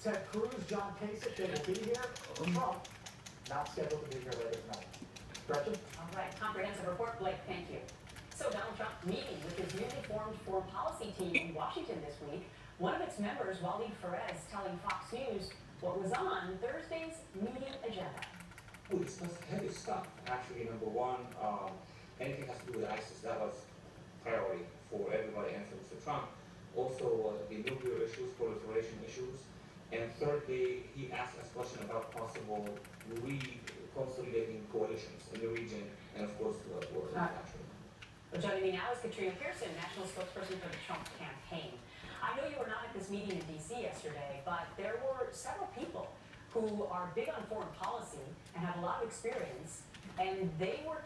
Ted Cruz, John Kasich, they will be here. Trump, not scheduled to be here later tonight. Gretchen? All right, comprehensive report, Blake, thank you. So Donald Trump meeting with his newly formed foreign policy team in Washington this week. One of its members, Waleed Perez, telling Fox News what was on Thursday's meeting agenda. We discussed heavy stuff. Actually, number one, anything has to do with ISIS. That was priority for everybody and for Mr. Trump. Also, the nuclear issues, proliferation issues. And thirdly, he asked us a question about possible reconsolidating coalitions in the region and, of course, the world country. Well, joining me now is Katrina Pearson, national spokesperson for the Trump campaign. I know you were not at this meeting in D.C. yesterday, but there were several people who are big on foreign policy and have a lot of experience, and they were,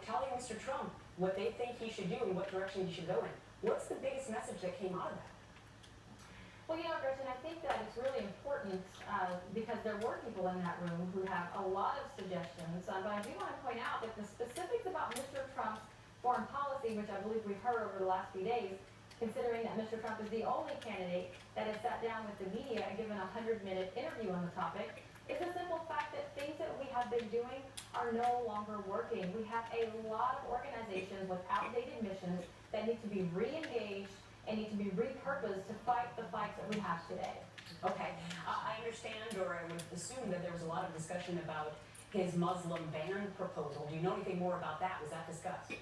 telling Mr. Trump what they think he should do and what direction he should go in. What's the biggest message that came out of that? Well, Gretchen, I think that it's really important because there were people in that room who have a lot of suggestions, but I do want to point out that the specifics about Mr. Trump's foreign policy, which I believe we've heard over the last few days, considering that Mr. Trump is the only candidate that has sat down with the media and given a 100-minute interview on the topic, is the simple fact that things that we have been doing are no longer working. We have a lot of organizations with outdated missions that need to be re-engaged and need to be repurposed to fight the fights that we have today. Okay, I understand, or I would assume that there was a lot of discussion about his Muslim ban proposal. Do you know anything more about that? Was that discussed?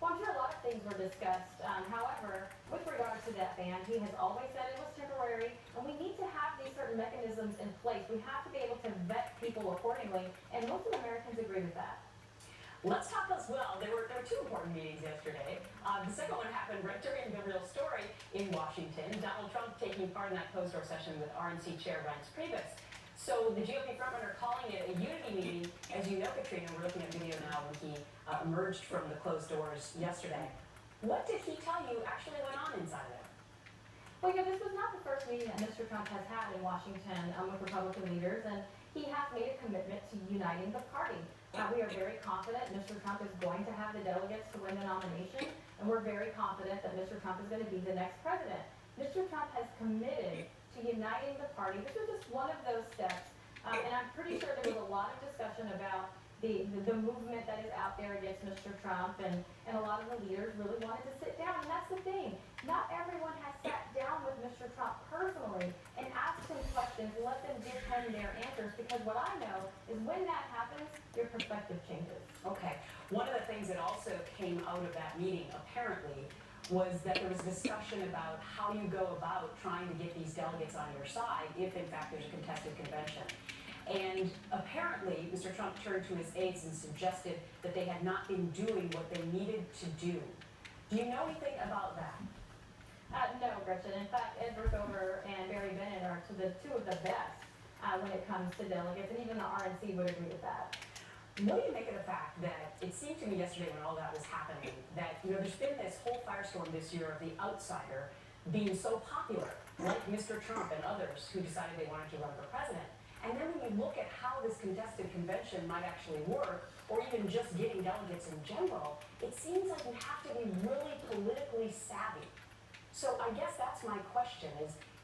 Well, I'm sure a lot of things were discussed. However, with regard to that ban, he has always said it was temporary, and we need to have these certain mechanisms in place. We have to be able to vet people accordingly, and most Americans agree with that. Let's talk as well. There were two important meetings yesterday. The second one happened right during the real story in Washington. Donald Trump taking part in that closed-door session with RNC Chair Reince Priebus. So the GOP frontrunner calling it a unity meeting. As you know, Katrina, we're looking at video now when he emerged from the closed doors yesterday. What did he tell you actually went on inside there? Well, this was not the first meeting that Mr. Trump has had in Washington with Republican leaders, and he has made a commitment to uniting the party. We are very confident Mr. Trump is going to have the delegates to win the nomination, and we're very confident that Mr. Trump is going to be the next president. Mr. Trump has committed to uniting the party. This was just one of those steps, and I'm pretty sure there was a lot of discussion about the movement that is out there against Mr. Trump, and a lot of the leaders really wanted to sit down, and that's the thing. Not everyone has sat down with Mr. Trump personally and asked him questions and let them give him their answers, because what I know is when that happens, your perspective changes. Okay. One of the things that also came out of that meeting, apparently, was that there was discussion about how you go about trying to get these delegates on your side if, in fact, there's a contested convention. And apparently, Mr. Trump turned to his aides and suggested that they had not been doing what they needed to do. Do you know anything about that? No, Gretchen. In fact, Ed Rickover and Barry Bennett are two of the best when it comes to delegates, and even the RNC would agree with that. What do you make of the fact that it seemed to me yesterday when all that was happening that, there's been this whole firestorm this year of the outsider being so popular, like Mr. Trump and others who decided they wanted to run for president. And then when you look at how this contested convention might actually work, or even just getting delegates in general, it seems like you have to be really politically savvy. So I guess that's my question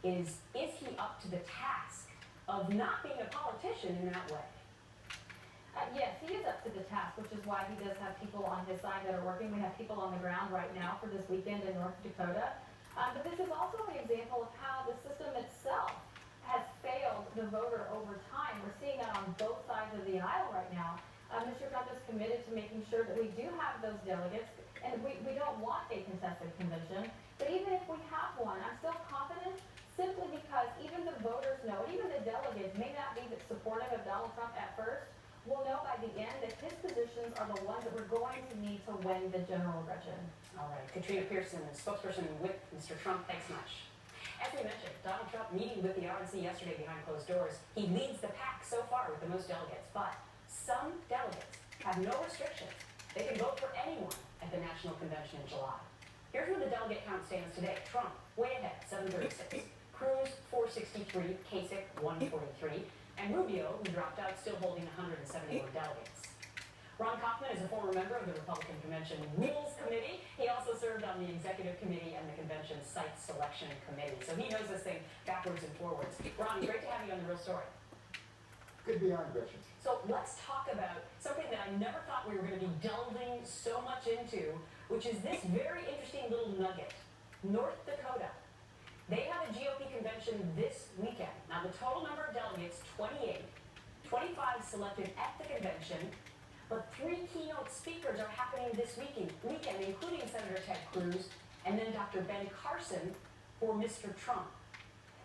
is he up to the task of not being a politician in that way? Yes, he is up to the task, which is why he does have people on his side that are working. We have people on the ground right now for this weekend in North Dakota. But this is also an example of how the system itself has failed the voter over time. We're seeing that on both sides of the aisle right now. Mr. Trump is committed to making sure that we do have those delegates, and we don't want a contested convention. But even if we have one, I'm still confident simply because even the voters know, and even the delegates may not be supportive of Donald Trump at first, we'll know by the end that his positions are the ones that we're going to need to win the general election. All right, Katrina Pearson, spokesperson with Mr. Trump, thanks much. As we mentioned, Donald Trump meeting with the RNC yesterday behind closed doors. He leads the pack so far with the most delegates, but some delegates have no restrictions. They can vote for anyone at the National Convention in July. Here's where the delegate count stands today. Trump, way ahead, 736. Cruz, 463. Kasich, 143. And Rubio, who dropped out, still holding 171 delegates. Ron Kaufman is a former member of the Republican Convention Rules Committee. He also served on the Executive Committee and the Convention Site Selection Committee. So he knows this thing backwards and forwards. Ron, great to have you on The Real Story. Good to be on, Gretchen. So let's talk about something that I never thought we were going to be delving so much into, which is this very interesting little nugget. North Dakota. They have a GOP convention this weekend. Now, the total number of delegates, 28. 25 selected at the convention, but 3 keynote speakers are happening this weekend, including Senator Ted Cruz and then Dr. Ben Carson for Mr. Trump.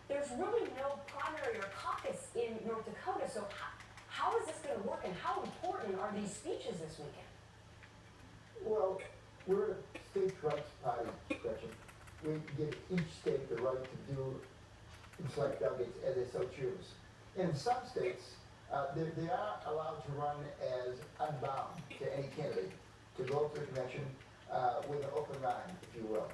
There's really no primary or caucus in North Dakota, so how is this going to work, and how important are these speeches this weekend? Well, we're a state rights party, Gretchen. We give each state the right to do and select delegates as they so choose. In some states, they are allowed to run as unbound to any candidate, to go to the convention with an open mind, if you will.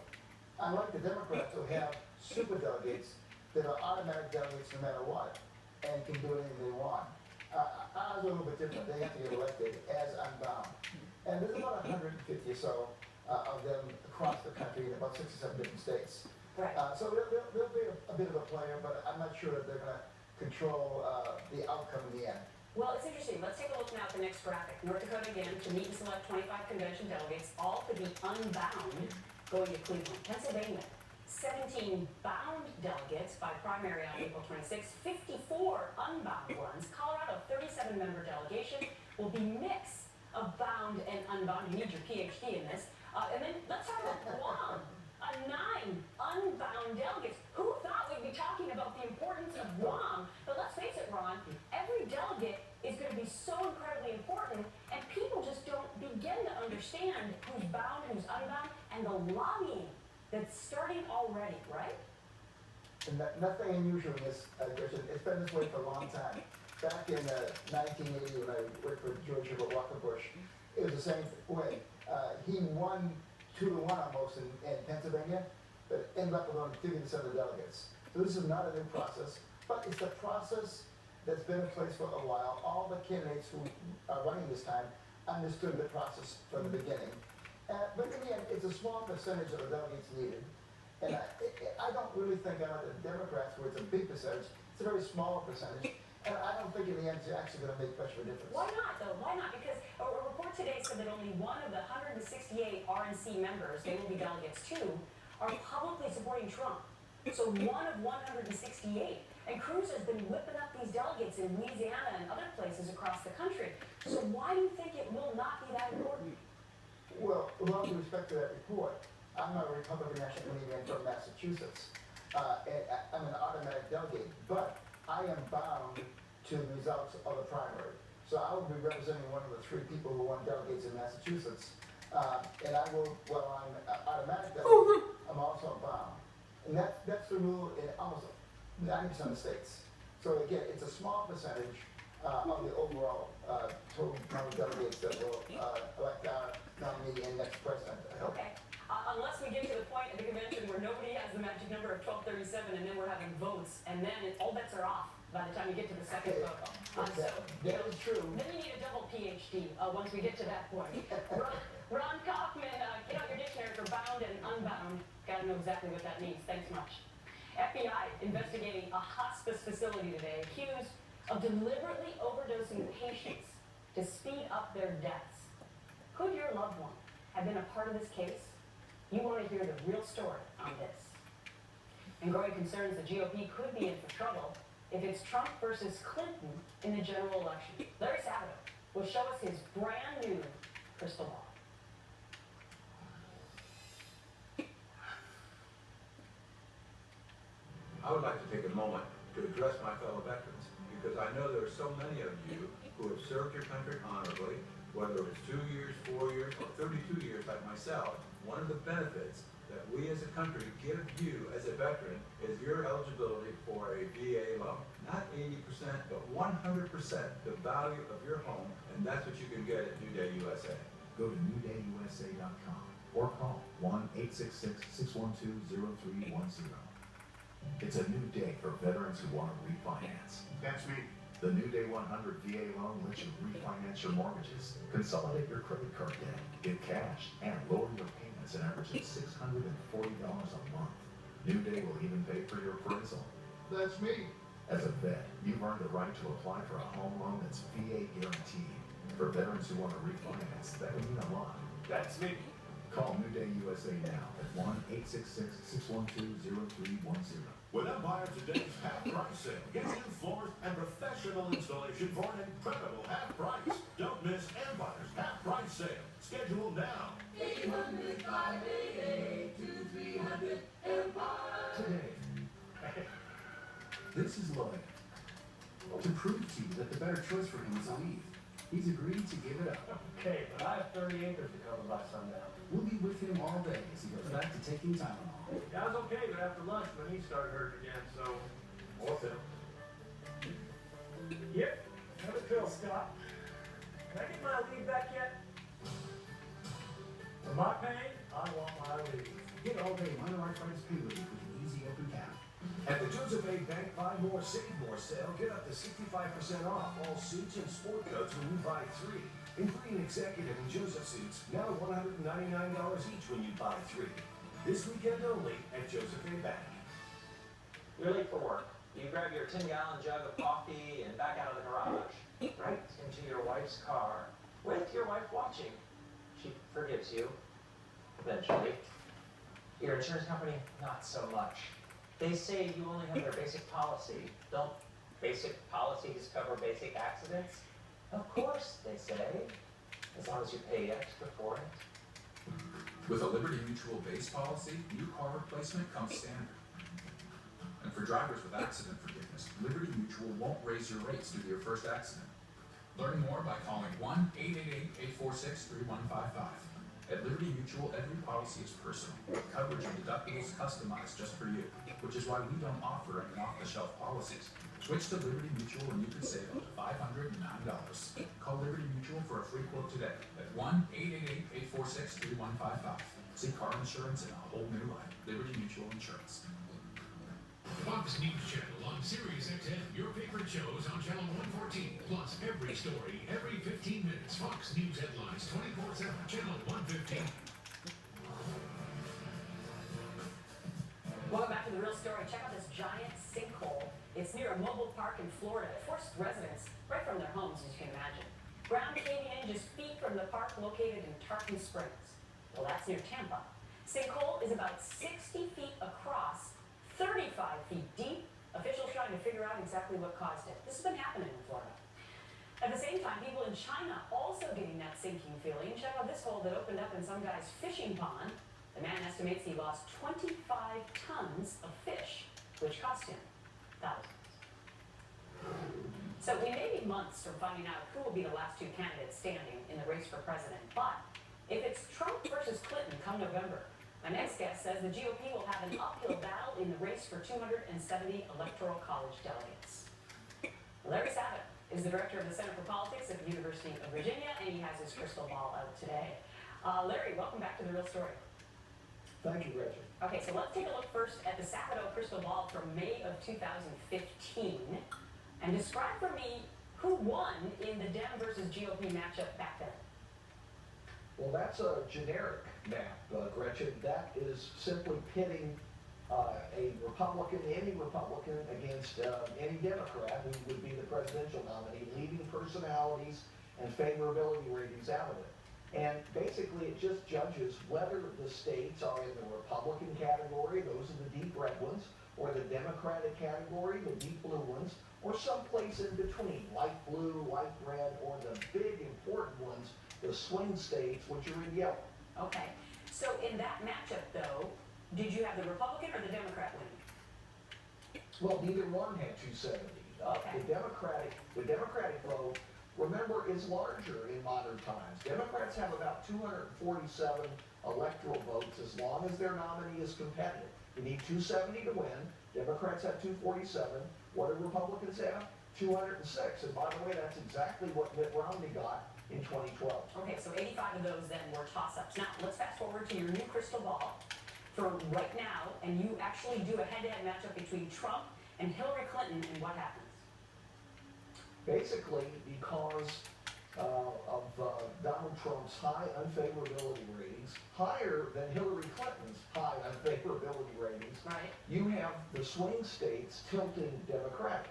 Unlike the Democrats who have super delegates that are automatic delegates no matter what, and can do anything they want. Ours are a little bit different. They have to get elected as unbound. And there's about 150 or so of them across the country in about 6 or 7 different states. Right. So they'll be a bit of a player, but I'm not sure that they're going to control the outcome in the end. Well, it's interesting. Let's take a look now at the next graphic. North Dakota, again, to meet and select 25 convention delegates, all to be unbound, going to Cleveland. Pennsylvania, 17 bound delegates by primary on April 26, 54 unbound ones. Colorado, 37-member delegation, will be mix of bound and unbound. You need your PhD in this. And then let's talk about Guam. 9 unbound delegates. Who thought we'd be talking about the importance of Guam? But let's face it, Ron, every delegate is going to be so incredibly important, and people just don't begin to understand who's bound, who's unbound, and the lobbying that's starting already, right? And nothing unusual in this, Gretchen. It's been this way for a long time. Back in 1980, when I worked for George Herbert Walker Bush, it was the same way. He won 2-1 almost in Pennsylvania, but ended up with only 50% of the delegates. So this is not a new process, but it's a process that's been in place for a while. All the candidates who are running this time understood the process from the beginning. But in the end, it's a small percentage of the delegates needed. And I don't really think out of the Democrats, where it's a big percentage, it's a very small percentage. And I don't think in the end it's actually going to make much of a difference. Why not, though? Why not? Because a report today said that only one of the 168 RNC members, they will be delegates too, are publicly supporting Trump. So one of 168. And Cruz has been whipping up these delegates in Louisiana and other places across the country. So why do you think it will not be that important? Well, with all due respect to that report, I'm not a Republican National Committee man from Massachusetts. I'm an automatic delegate, but I am bound to the results of the primary. So I will be representing one of the 3 people who won delegates in Massachusetts. And I will, while I'm automatic delegate, I'm also bound. And that's the rule in almost 90% of states. So again, it's a small percentage of the overall total number of delegates that will elect our nominee and next president. Okay. Unless we get to the point at the convention where nobody has the magic number of 1237 and then we're having votes, and then all bets are off by the time you get to the second vote. That is true. Then you need a double PhD once we get to that point. Ron Kaufman, get out your dictionary for bound and unbound. Got to know exactly what that means. Thanks much. FBI investigating a hospice facility today accused of deliberately overdosing patients to speed up their deaths. Could your loved one have been a part of this case? You want to hear the real story on this. And growing concerns the GOP could be in for trouble if it's Trump versus Clinton in the general election. Larry Sabato will show us his brand new crystal ball. I would like to take a moment to address my fellow veterans, because I know there are so many of you who have served your country honorably, whether it was 2 years, 4 years, or 32 years like myself. One of the benefits that we as a country give you as a veteran is your eligibility for a VA loan. Not 80%, but 100% the value of your home, and that's what you can get at New Day USA. Go to newdayusa.com or call 1-866-612-0310. It's a new day for veterans who want to refinance. That's me. The New Day 100 VA loan lets you refinance your mortgages, consolidate your credit card debt, get cash, and lower your payments an average of $640 a month. New Day will even pay for your appraisal. That's me. As a vet, you've earned the right to apply for a home loan that's VA guaranteed. For veterans who want to refinance, that would mean a lot. That's me. Call New Day USA now at 1-866-612-0310. With Empire Today's half-price sale, get new floors and professional installation for an incredible half price. Don't miss Empire's half-price sale. Schedule now. 800-588-2300 Empire. Today. This is Lloyd. To prove to you that the better choice for him is a leave, he's agreed to give it up. Okay, but I have 30 acres to cover by sundown. We'll be with him all day as he goes back to taking Tylenol. Yeah, I was okay, but after lunch, my knee started hurting again, so more film. Yep, another pill, Scott. Can I get my leave back yet? For my pain, I want my leave. Get all day minor arthritis pain relief with an easy open cap. At the Joseph A. Bank Buy More, Save More sale, get up to 65% off all suits and sport coats when you buy 3, including executive and Joseph suits, now $199 each when you buy 3. This weekend only at Joseph A. Bank. You're late for work. You grab your 10-gallon jug of coffee and back out of the garage, right into your wife's car, with your wife watching. She forgives you, eventually. Your insurance company, not so much. They say you only have their basic policy. Don't basic policies cover basic accidents? Of course, they say, as long as you pay extra for it. With a Liberty Mutual base policy, new car replacement comes standard. And for drivers with accident forgiveness, Liberty Mutual won't raise your rates due to your first accident. Learn more by calling 1-888-846-3155. At Liberty Mutual, every policy is personal, with coverage and deductibles customized just for you, which is why we don't offer any off-the-shelf policies. Switch to Liberty Mutual and you can save up to $509. Call Liberty Mutual for a free quote today at 1-888-846-3155. See car insurance in a whole new light. Liberty Mutual Insurance. Fox News Channel on Sirius XM. Your favorite shows on Channel 114. Plus every story, every 15 minutes. Fox News headlines 24/7. Channel 115. Welcome back to The Real Story. Check out this giant sinkhole. It's near a mobile park in Florida. It forced residents right from their homes, as you can imagine. Ground caving in just feet from the park located in Tarpon Springs. Well, that's near Tampa. Sinkhole is about 60 feet across, 35 feet deep. Officials trying to figure out exactly what caused it. This has been happening in Florida. At the same time, people in China also getting that sinking feeling. Check out this hole that opened up in some guy's fishing pond. The man estimates he lost 25 tons of fish, which cost him thousands. So we may be months from finding out who will be the last two candidates standing in the race for president. But if it's Trump versus Clinton come November, my next guest says the GOP will have an uphill battle in the race for 270 electoral college delegates. Larry Sabat is the director of the Center for Politics at the University of Virginia, and he has his crystal ball out today. Larry, welcome back to The Real Story. Thank you, Gretchen. Okay, so let's take a look first at the Sabato crystal ball from May of 2015, and describe for me who won in the Dem versus GOP matchup back then. Well, that's a generic map, Gretchen. That is simply pitting any Republican against any Democrat who would be the presidential nominee, leaving personalities and favorability ratings out of it. And basically it just judges whether the states are in the Republican category, those are the deep red ones, or the Democratic category, the deep blue ones, or someplace in between, light blue, light red, or the big important ones, the swing states, which are in yellow. Okay, so in that matchup though, did you have the Republican or the Democrat winning? Well, neither one had 270. Okay. The Democratic vote, remember, is larger in modern times. Democrats have about 247 electoral votes as long as their nominee is competitive. You need 270 to win. Democrats have 247. What do Republicans have? 206. And by the way, that's exactly what Mitt Romney got in 2012. Okay, so 85 of those then were toss-ups. Now, let's fast forward to your new crystal ball for right now, and you actually do a head-to-head matchup between Trump and Hillary Clinton, and what happens? basically because of Donald Trump's high unfavorability ratings, higher than Hillary Clinton's high unfavorability ratings. Right. You have the swing states tilting Democratic.